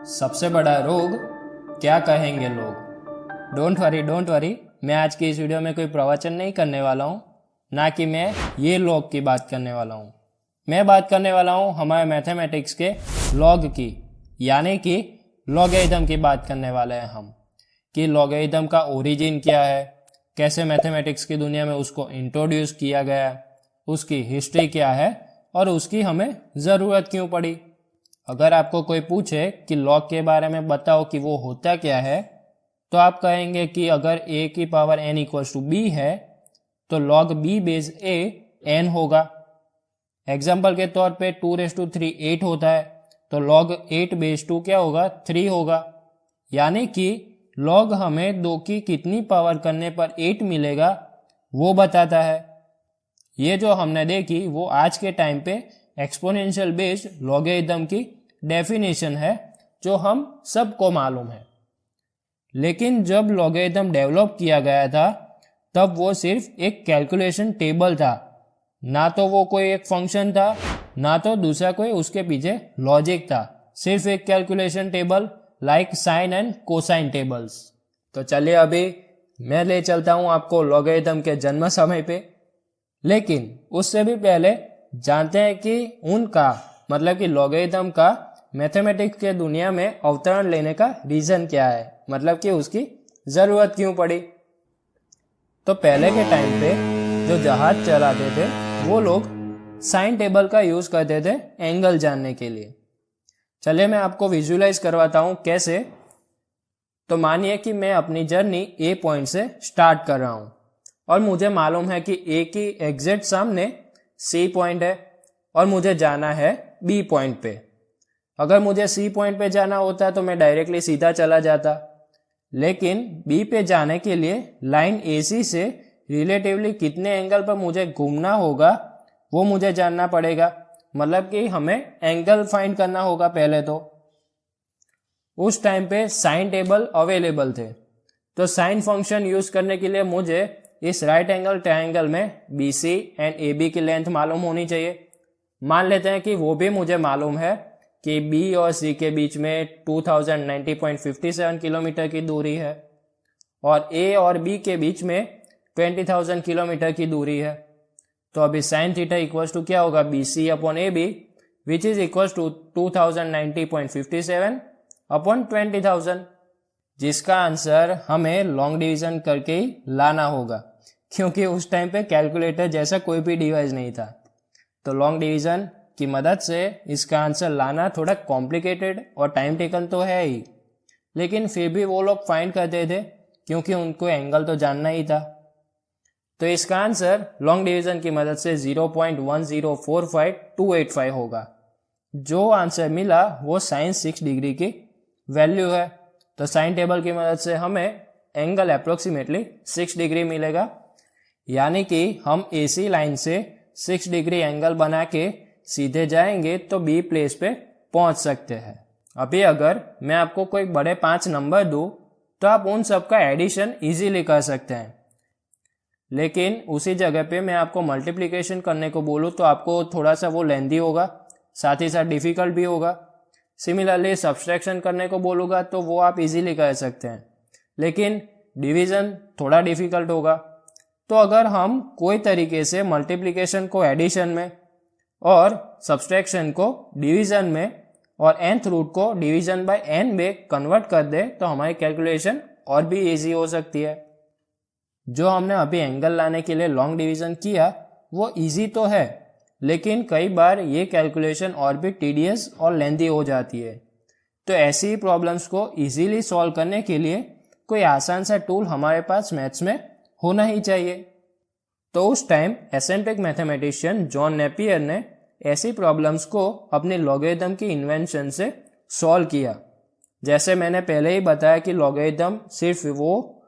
सबसे बड़ा रोग क्या कहेंगे लोग। डोंट वरी, मैं आज की इस वीडियो में कोई प्रवचन नहीं करने वाला हूँ, ना कि मैं ये लॉग की बात करने वाला हूँ। मैं बात करने वाला हूँ हमारे मैथमेटिक्स के लॉग की, यानी कि लॉगरिथम की बात करने वाले हैं हम, कि लॉगरिथम का ओरिजिन क्या है, कैसे मैथमेटिक्स की दुनिया में उसको इंट्रोड्यूस किया गया, उसकी हिस्ट्री क्या है और उसकी हमें ज़रूरत क्यों पड़ी। अगर आपको कोई पूछे कि लॉग के बारे में बताओ कि वो होता क्या है, तो आप कहेंगे कि अगर a की power n equals to b है तो log b base a n होगा। एग्जाम्पल के तौर पे 2�3 8 होता है तो log 8 बेस 2 क्या होगा, 3 होगा। यानी कि log हमें 2 की कितनी पावर करने पर 8 मिलेगा वो बताता है। ये जो हमने देखी वो आज के टाइम पे एक्सपोनेंशियल बेस्ड लॉगरिथम की डेफिनेशन है, जो हम सबको मालूम है। लेकिन जब लॉगरिथम डेवलप किया गया था तब वो सिर्फ एक कैलकुलेशन टेबल था, ना तो वो कोई एक फंक्शन था, ना तो दूसरा कोई उसके पीछे लॉजिक था। सिर्फ एक calculation table like sine and cosine tables. तो चलिए अभी मैं ले चलता हूँ आपको लॉगरिथम के जन्म समय पे। लेकिन उससे भी पहले जानते हैं कि उनका मतलब कि लॉगरिथम का मैथमेटिक्स के दुनिया में अवतरण लेने का रीज़न क्या है, मतलब कि उसकी ज़रूरत क्यों पड़ी। तो पहले के टाइम पे जो जहाज चलाते थे वो लोग साइन टेबल का यूज़ करते थे एंगल जानने के लिए। चलिए मैं आपको विजुलाइज करवाता हूँ कैसे। तो मानिए कि मैं अपनी जर्नी ए पॉइंट से स्टार्ट कर रहा हूँ और मुझे मालूम है कि ए की एग्जैक्ट सामने सी पॉइंट है और मुझे जाना है बी पॉइंट पे। अगर मुझे सी पॉइंट पे जाना होता तो मैं डायरेक्टली सीधा चला जाता, लेकिन बी पे जाने के लिए लाइन AC से रिलेटिवली कितने एंगल पर मुझे घूमना होगा वो मुझे जानना पड़ेगा। मतलब कि हमें एंगल फाइंड करना होगा पहले तो। उस टाइम पे साइन टेबल अवेलेबल थे, तो साइन फंक्शन यूज करने के लिए मुझे इस राइट एंगल ट्रायंगल में BC एंड AB की लेंथ मालूम होनी चाहिए। मान लेते हैं कि वो भी मुझे मालूम है कि B और C के बीच में 2090.57 किलोमीटर की दूरी है और A और B के बीच में 20,000 किलोमीटर की दूरी है। तो अभी साइन थीटा इक्वल्स टू क्या होगा, BC upon AB, which is equals to 2090.57 upon 20,000, जिसका आंसर हमें लॉन्ग डिवीजन करके ही लाना होगा, क्योंकि उस टाइम पे कैलकुलेटर जैसा कोई भी डिवाइस नहीं था। तो लॉन्ग डिवीजन की मदद से इसका आंसर लाना थोड़ा कॉम्प्लिकेटेड और टाइम टेकन तो है ही, लेकिन फिर भी वो लोग फाइंड करते थे क्योंकि उनको एंगल तो जानना ही था। तो इसका आंसर लॉन्ग डिवीजन की मदद से 0.1045285 होगा। जो आंसर मिला वो साइन 6 डिग्री की वैल्यू है। तो साइन टेबल की मदद से हमें एंगल अप्रोक्सीमेटली 6 डिग्री मिलेगा, यानी कि हम AC लाइन से 6 डिग्री एंगल बना के सीधे जाएंगे तो B प्लेस पे पहुंच सकते हैं। अभी अगर मैं आपको कोई बड़े 5 नंबर दूं तो आप उन सब का एडिशन इजीली कर सकते हैं, लेकिन उसी जगह पे मैं आपको मल्टीप्लिकेशन करने को बोलूँ तो आपको थोड़ा सा वो लेंदी होगा, साथ ही साथ डिफिकल्ट भी होगा। सिमिलरली सब्सट्रैक्शन करने को बोलूँगा तो वो आप इजीली कर सकते हैं, लेकिन डिवीज़न थोड़ा डिफिकल्ट होगा। तो अगर हम कोई तरीके से मल्टीप्लिकेशन को एडिशन में और सब्सट्रैक्शन को डिवीज़न में और nth रूट को डिवीज़न बाय n में कन्वर्ट कर दे तो हमारी कैलकुलेशन और भी इजी हो सकती है। जो हमने अभी एंगल लाने के लिए लॉन्ग डिवीज़न किया वो इजी तो है, लेकिन कई बार ये कैलकुलेशन और भी टीडियस और लेंदी हो जाती है। तो ऐसी ही प्रॉब्लम्स को इजीली सॉल्व करने के लिए कोई आसान सा टूल हमारे पास मैथ्स में होना ही चाहिए। तो उस time eccentric mathematician John Napier ने ऐसी प्रॉब्लम्स को अपनी लॉगरिथम की इन्वेंशन से सॉल्व किया। जैसे मैंने पहले ही बताया कि लॉगरिथम सिर्फ वो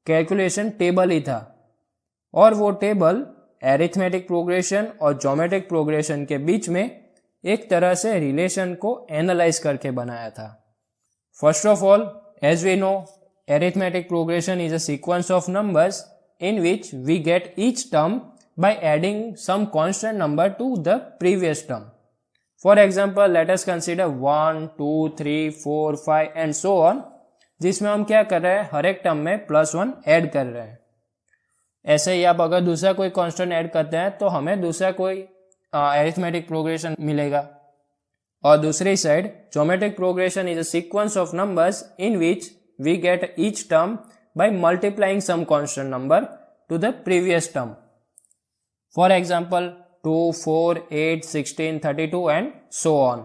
कैलकुलेशन टेबल ही था, और वो टेबल एरिथमेटिक प्रोग्रेशन और ज्योमेट्रिक प्रोग्रेशन के बीच में एक तरह से रिलेशन को एनालाइज करके बनाया था। First of all, as we know, arithmetic progression is a sequence of numbers in which we get each term by adding some constant number to the previous term. For example let us consider 1, 2, 3, 4, 5 and so on, जिसमें हम क्या कर रहे हैं, हर एक term में +1 add कर रहे हैं। ऐसे ही आप अगर दूसरा कोई कांस्टेंट ऐड करते हैं तो हमें दूसरा कोई अरिथमेटिक प्रोग्रेशन मिलेगा। और दूसरी side geometric progression is a sequence of numbers in which we get each term by multiplying some constant number to the previous term. For example 2, 4, 8, 16, 32 and so on.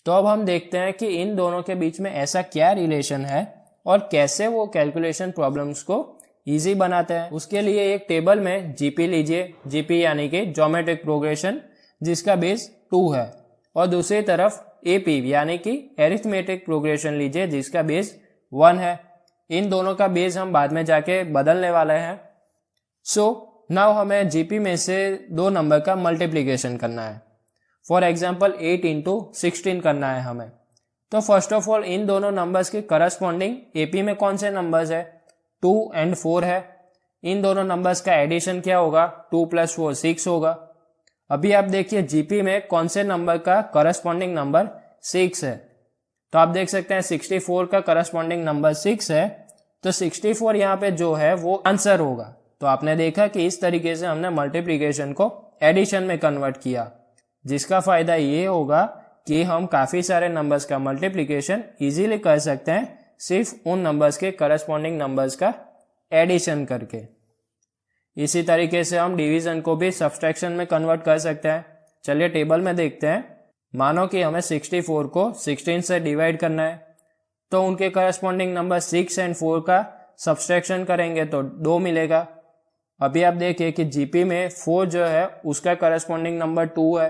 तो अब हम देखते हैं कि इन दोनों के बीच में ऐसा क्या रिलेशन है और कैसे वो कैलकुलेशन प्रॉब्लम्स को इजी बनाते हैं। उसके लिए एक टेबल में जीपी लीजिए, जीपी यानी कि ज्योमेट्रिक प्रोग्रेशन, जिसका बेस 2 है, और दूसरी तरफ एपी यानी कि एरिथमेटिक प्रोग्रेशन लीजिए, जिसका बेस 1 है। इन दोनों का बेस हम बाद में जाके बदलने वाले हैं। सो नाउ हमें जीपी में से दो नंबर का मल्टीप्लिकेशन करना है। फॉर एग्जाम्पल 8 इंटू 16 करना है हमें। तो फर्स्ट ऑफ ऑल इन दोनों नंबर्स के करस्पॉन्डिंग एपी में कौन से नंबर्स है, 2 एंड 4 है। इन दोनों नंबर्स का एडिशन क्या होगा, 2 + 4 6 होगा। अभी आप देखिए जीपी में कौन से नंबर का करस्पॉन्डिंग नंबर 6 है। तो आप देख सकते हैं 64 का करस्पॉन्डिंग नंबर 6 है, तो 64 यहाँ पे जो है वो आंसर होगा। तो आपने देखा कि इस तरीके से हमने मल्टीप्लिकेशन को एडिशन में कन्वर्ट किया, जिसका फायदा ये होगा कि हम काफी सारे नंबर्स का मल्टीप्लिकेशन इजीली कर सकते हैं सिर्फ उन नंबर्स के करस्पॉन्डिंग नंबर्स का एडिशन करके। इसी तरीके से हम डिवीजन को भी सब्सट्रैक्शन में कन्वर्ट कर सकते हैं। चलिए टेबल में देखते हैं। मानो कि हमें 64 को 16 से डिवाइड करना है, तो उनके करस्पॉन्डिंग नंबर 6 एंड 4 का सब्सट्रैक्शन करेंगे तो 2 मिलेगा। अभी आप देखिए कि जीपी में 4 जो है उसका करस्पॉन्डिंग नंबर 2 है,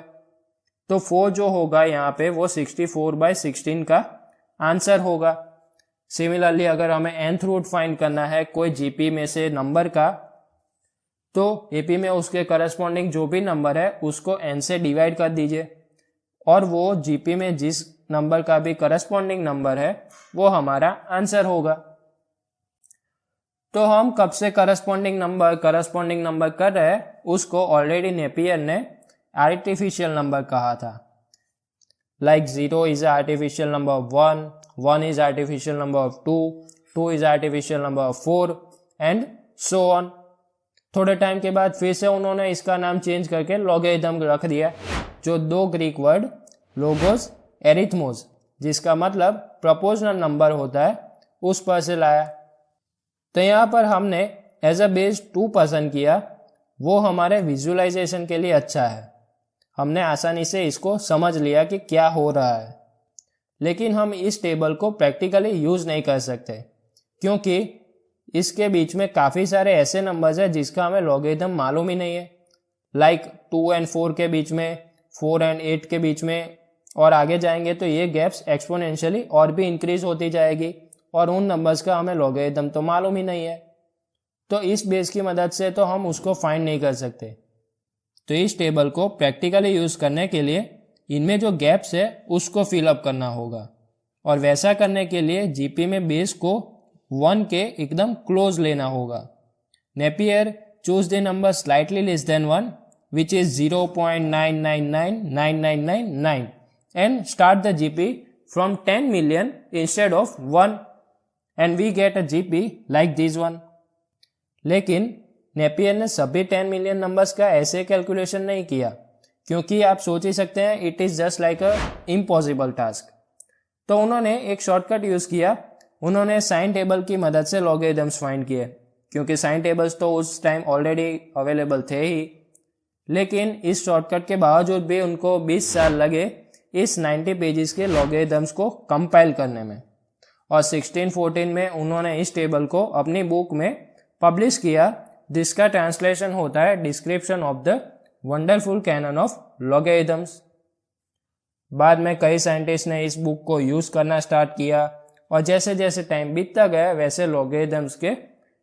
तो 4 जो होगा यहाँ पे वो 64/16 का आंसर होगा। सिमिलरली अगर हमें nth रूट फाइंड करना है कोई जीपी में से नंबर का, तो एपी में उसके करस्पॉन्डिंग जो भी नंबर है उसको n से डिवाइड कर दीजिए, और वो जीपी में जिस नंबर का भी करस्पॉन्डिंग नंबर है वो हमारा आंसर होगा। तो हम कब से करस्पॉन्डिंग नंबर कर रहे हैं, उसको ऑलरेडी नेपियर ने आर्टिफिशियल नंबर कहा था। Like 0 is artificial number of 1, 1 is artificial number of 2, 2 is artificial number of 4 and so on. थोड़े टाइम के बाद फिर से उन्होंने इसका नाम चेंज करके लॉगरिथम रख दिया, जो दो ग्रीक वर्ड लोगोस एरिथमोस, जिसका मतलब प्रोपोर्शनल नंबर होता है, उस पर से लाया। तो यहाँ पर हमने एज अ बेस 2 पसंद किया, वो हमारे विजुअलाइजेशन के लिए अच्छा है। हमने आसानी से इसको समझ लिया कि क्या हो रहा है, लेकिन हम इस टेबल को प्रैक्टिकली यूज नहीं कर सकते, क्योंकि इसके बीच में काफ़ी सारे ऐसे नंबर्स हैं जिसका हमें लॉगरिथम मालूम ही नहीं है। लाइक 2 एंड 4 के बीच में, 4 एंड 8 के बीच में, और आगे जाएंगे तो ये गैप्स एक्सपोनेंशियली और भी इंक्रीज होती जाएगी, और उन नंबर्स का हमें लॉगरिथम तो मालूम ही नहीं है। तो इस बेस की मदद से तो हम उसको फाइंड नहीं कर सकते। तो इस टेबल को प्रैक्टिकली यूज करने के लिए इनमें जो गैप्स है उसको फिलअप करना होगा, और वैसा करने के लिए जीपी में बेस को 1 के एकदम क्लोज लेना होगा। Napier choose the number slightly less than 1 which is 0.9999999 and start the GP from 10 million instead of 1 and we get a GP like this one। लेकिन नेपियर ने सभी 10 मिलियन नंबर्स का ऐसे कैलकुलेशन नहीं किया, क्योंकि आप सोच ही सकते हैं it is just like a impossible task. तो उन्होंने एक शॉर्टकट यूज किया, उन्होंने साइन टेबल की मदद से लॉगरिथम्स फाइंड किए, क्योंकि साइन टेबल्स तो उस टाइम ऑलरेडी अवेलेबल थे ही। लेकिन इस शॉर्टकट के बावजूद भी उनको 20 साल लगे इस 90 पेजेस के लॉगरिथम्स को कंपाइल करने में, और 1614 में उन्होंने इस टेबल को अपनी बुक में पब्लिश किया, जिसका ट्रांसलेशन होता है description of the wonderful canon of logarithms. बाद में कई साइंटिस्ट ने इस बुक को यूज करना स्टार्ट किया, और जैसे जैसे टाइम बीतता गया वैसे लॉगरिथम्स के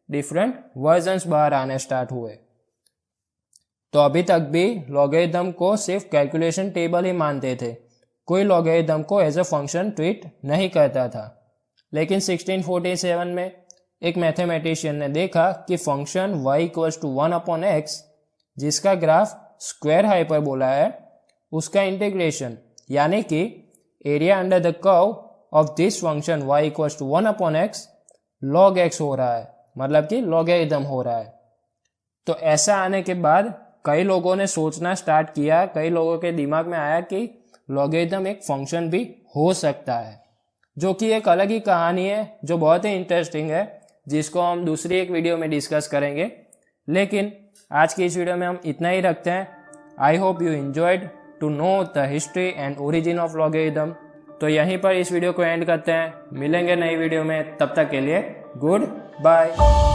डिफरेंट वर्जन्स बाहर आने स्टार्ट हुए। तो अभी तक भी लॉगरिथम को सिर्फ कैलकुलेशन टेबल ही मानते थे, कोई लॉगरिथम को एज अ फंक्शन ट्रीट नहीं करता था। लेकिन 1647 में एक मैथमेटिशियन ने देखा कि फंक्शन y = 1/x, जिसका ग्राफ स्क्वायर हाइपरबोला है, उसका इंटीग्रेशन, यानी कि area under the curve of this function y equals to 1/x log x हो रहा है, मतलब कि लॉगरिथम हो रहा है। तो ऐसा आने के बाद कई लोगों ने सोचना स्टार्ट किया, कई लोगों के दिमाग में आया कि लॉगरिथम एक फंक्शन भी हो सकता है, जो कि एक अलग ही कहानी है, जो बहुत ही इंटरेस्टिंग है, जिसको हम दूसरी एक वीडियो में डिस्कस करेंगे। लेकिन आज की इस वीडियो में हम इतना ही रखते हैं। I hope you enjoyed to know the history and origin of logarithm. तो यहीं पर इस वीडियो को एंड करते हैं, मिलेंगे नई वीडियो में, तब तक के लिए गुड बाय।